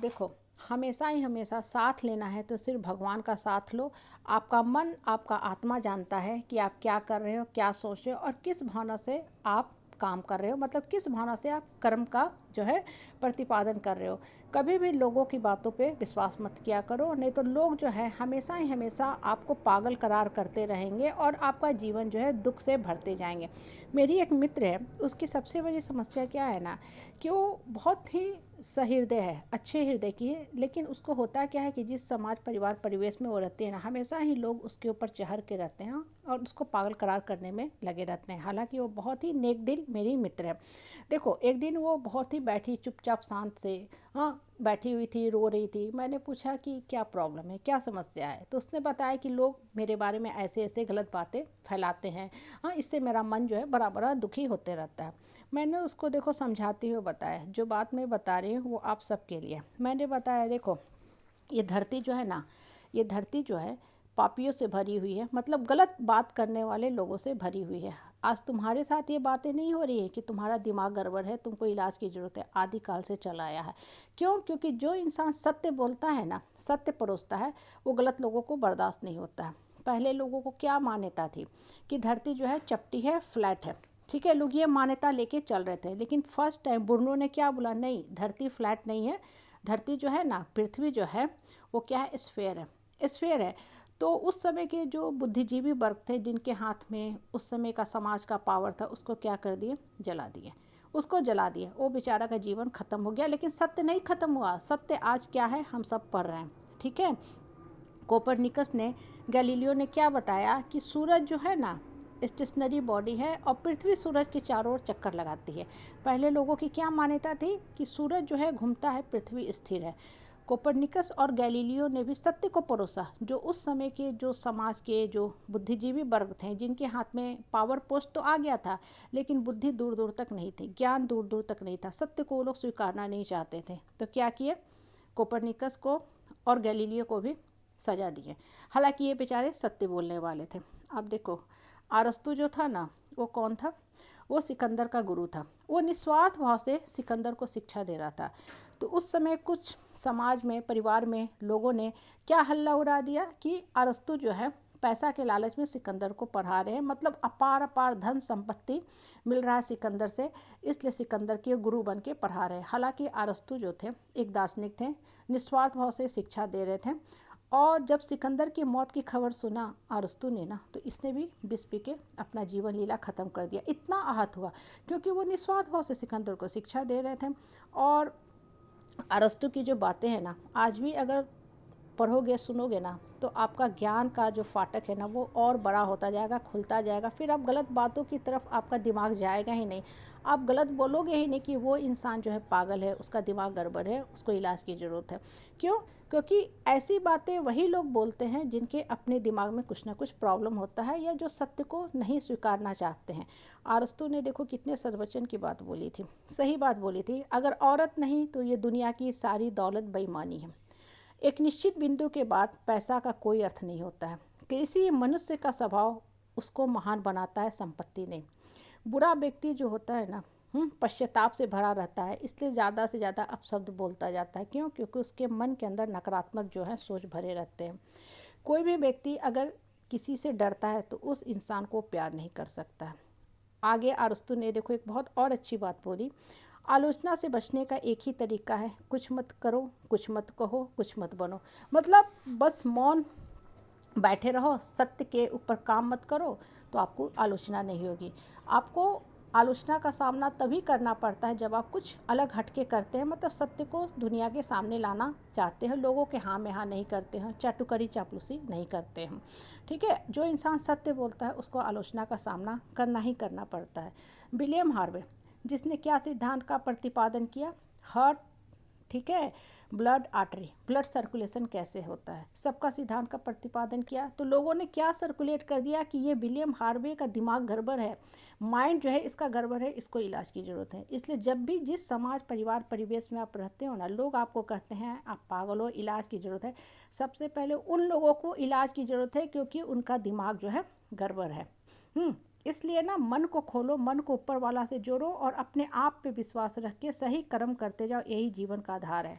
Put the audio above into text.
देखो, हमेशा ही हमेशा साथ लेना है तो सिर्फ भगवान का साथ लो। आपका मन, आपका आत्मा जानता है कि आप क्या कर रहे हो, क्या सोच रहे हो और किस भावना से आप काम कर रहे हो, मतलब किस भावना से आप कर्म का जो है प्रतिपादन कर रहे हो। कभी भी लोगों की बातों पे विश्वास मत किया करो, नहीं तो लोग जो है हमेशा ही हमेशा आपको पागल करार करते रहेंगे और आपका जीवन जो है दुख से भरते जाएंगे। मेरी एक मित्र है, उसकी सबसे बड़ी समस्या क्या है ना, कि वो बहुत ही सहृदय है, अच्छे हृदय की है, लेकिन उसको होता क्या है कि जिस समाज परिवार परिवेश में वो रहते हैं ना, हमेशा ही लोग उसके ऊपर चढ़ के रहते हैं और उसको पागल करार करने में लगे रहते हैं। हालांकि वो बहुत ही नेक दिल मेरी मित्र है। देखो, एक दिन वो बहुत ही बैठी चुपचाप शांत से, हाँ, बैठी हुई थी, रो रही थी। मैंने पूछा कि क्या प्रॉब्लम है, क्या समस्या है, तो उसने बताया कि लोग मेरे बारे में ऐसे ऐसे गलत बातें फैलाते हैं, हाँ, इससे मेरा मन जो है बड़ा बड़ा दुखी होते रहता है। मैंने उसको देखो समझाते हुए बताया, जो बात मैं बता रही हूँ वो आप सबके लिए। मैंने बताया, देखो, ये धरती जो है ना, ये धरती जो है पापियों से भरी हुई है, मतलब गलत बात करने वाले लोगों से भरी हुई है। आज तुम्हारे साथ ये बातें नहीं हो रही है कि तुम्हारा दिमाग गड़बड़ है, तुमको इलाज की ज़रूरत है, आदि काल से चला आया है। क्यों? क्योंकि जो इंसान सत्य बोलता है ना, सत्य परोसता है, वो गलत लोगों को बर्दाश्त नहीं होता है। पहले लोगों को क्या मान्यता थी कि धरती जो है चपटी है, फ्लैट है, ठीक है, लोग ये मान्यता लेके चल रहे थे। लेकिन फर्स्ट टाइम बुर्नों ने क्या बोला, नहीं, धरती फ्लैट नहीं है, धरती जो है ना, पृथ्वी जो है वो क्या है, स्फेयर है, स्फेयर है। तो उस समय के जो बुद्धिजीवी वर्ग थे, जिनके हाथ में उस समय का समाज का पावर था, उसको क्या कर दिए, जला दिए, उसको जला दिए। वो बेचारा का जीवन खत्म हो गया। लेकिन सत्य नहीं खत्म हुआ, सत्य आज क्या है हम सब पढ़ रहे हैं, ठीक है। कोपरनिकस ने, गैलीलियो ने क्या बताया कि सूरज जो है ना स्टेशनरी बॉडी है और पृथ्वी सूरज के चारों ओर चक्कर लगाती है। पहले लोगों की क्या मान्यता थी कि सूरज जो है घूमता है, पृथ्वी स्थिर है। कोपरनिकस और गैलीलियो ने भी सत्य को परोसा। जो उस समय के जो समाज के जो बुद्धिजीवी वर्ग थे, जिनके हाथ में पावर पोस्ट तो आ गया था, लेकिन बुद्धि दूर दूर तक नहीं थी, ज्ञान दूर दूर तक नहीं था, सत्य को वो लोग स्वीकारना नहीं चाहते थे, तो क्या किए, कोपरनिकस को और गैलीलियो को भी सजा दिए। हालांकि ये बेचारे सत्य बोलने वाले थे। अब देखो, अरस्तु जो था ना, वो कौन था, वो सिकंदर का गुरु था। वो निस्वार्थ भाव से सिकंदर को शिक्षा दे रहा था। तो उस समय कुछ समाज में, परिवार में लोगों ने क्या हल्ला उड़ा दिया कि अरस्तु जो है पैसा के लालच में सिकंदर को पढ़ा रहे हैं, मतलब अपार अपार धन संपत्ति मिल रहा है सिकंदर से, इसलिए सिकंदर के गुरु बन के पढ़ा रहे हैं। हालांकि अरस्तु जो थे एक दार्शनिक थे, निस्वार्थ भाव से शिक्षा दे रहे थे। और जब सिकंदर की मौत की खबर सुना अरस्तु ने ना, तो इसने भी विष पी के अपना जीवन लीला ख़त्म कर दिया। इतना आहत हुआ क्योंकि वो निस्वार्थ भाव से सिकंदर को शिक्षा दे रहे थे। और अरस्तु की जो बातें हैं ना, आज भी अगर पढ़ोगे सुनोगे ना, तो आपका ज्ञान का जो फाटक है ना, वो और बड़ा होता जाएगा, खुलता जाएगा। फिर आप गलत बातों की तरफ आपका दिमाग जाएगा ही नहीं, आप गलत बोलोगे ही नहीं कि वो इंसान जो है पागल है, उसका दिमाग गड़बड़ है, उसको इलाज की ज़रूरत है। क्यों? क्योंकि ऐसी बातें वही लोग बोलते हैं जिनके अपने दिमाग में कुछ ना कुछ प्रॉब्लम होता है, या जो सत्य को नहीं स्वीकारना चाहते हैं। अरस्तु ने देखो कितने सद्वचन की बात बोली थी, सही बात बोली थी, अगर औरत नहीं तो ये दुनिया की सारी दौलत बेईमानी है। एक निश्चित बिंदु के बाद पैसा का कोई अर्थ नहीं होता है। किसी मनुष्य का स्वभाव उसको महान बनाता है, संपत्ति नहीं। बुरा व्यक्ति जो होता है ना, पश्चाताप से भरा रहता है, इसलिए ज़्यादा से ज़्यादा अपशब्द बोलता जाता है। क्यों? क्योंकि उसके मन के अंदर नकारात्मक जो है सोच भरे रहते हैं। कोई भी व्यक्ति अगर किसी से डरता है तो उस इंसान को प्यार नहीं कर सकता है। आगे अरस्तु ने देखो एक बहुत और अच्छी बात बोली, आलोचना से बचने का एक ही तरीका है, कुछ मत करो, कुछ मत कहो, कुछ मत बनो। मतलब बस मौन बैठे रहो, सत्य के ऊपर काम मत करो, तो आपको आलोचना नहीं होगी। आपको आलोचना का सामना तभी करना पड़ता है जब आप कुछ अलग हटके करते हैं, मतलब सत्य को दुनिया के सामने लाना चाहते हैं, लोगों के हाँ में हाँ नहीं करते हैं, चाटुकरी चापलूसी नहीं करते हैं, ठीक है। जो इंसान सत्य बोलता है उसको आलोचना का सामना करना ही करना पड़ता है। विलियम हार्वे, जिसने क्या सिद्धांत का प्रतिपादन किया, हार्ट, ठीक है, ब्लड आर्टरी, ब्लड सर्कुलेशन कैसे होता है, सबका सिद्धांत का प्रतिपादन किया। तो लोगों ने क्या सर्कुलेट कर दिया कि ये विलियम हार्वे का दिमाग गड़बड़ है, माइंड जो है इसका गड़बड़ है, इसको इलाज की ज़रूरत है। इसलिए जब भी जिस समाज परिवार परिवेश में आप रहते हो ना, लोग आपको कहते हैं आप पागल हो, इलाज की ज़रूरत है, सबसे पहले उन लोगों को इलाज की ज़रूरत है क्योंकि उनका दिमाग जो है गड़बड़ है। इसलिए ना मन को खोलो, मन को ऊपर वाला से जोड़ो और अपने आप पे विश्वास रख के सही कर्म करते जाओ, यही जीवन का आधार है।